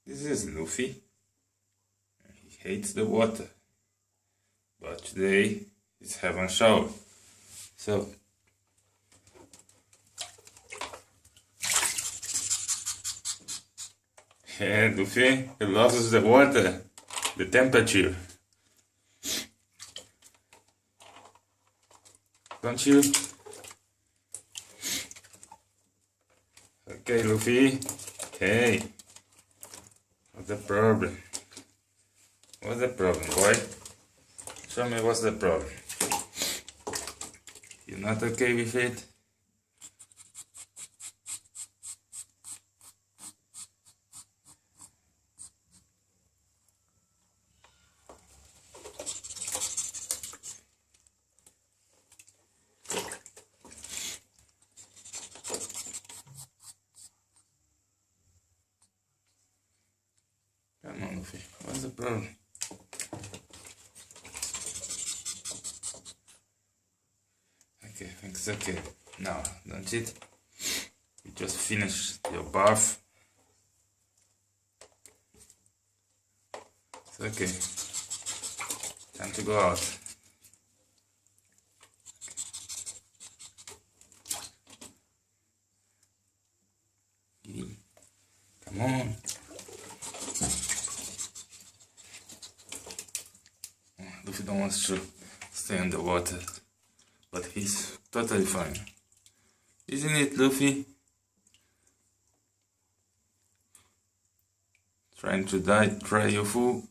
This is Luffy. He hates the water, but today he's having a shower. So yeah, Luffy, he loves the water, the temperature. Don't you? Okay, Luffy. Hey. What's the problem? What's the problem, boy? Show me what's the problem. You're not okay with it? Come on, Luffy. What's the problem? Okay, I think it's okay. Now, don't it? You just finished your bath. It's okay. Time to go out. Come on. Luffy don't want to stay in the water, but he's totally fine. Isn't it, Luffy? Trying to dry your food.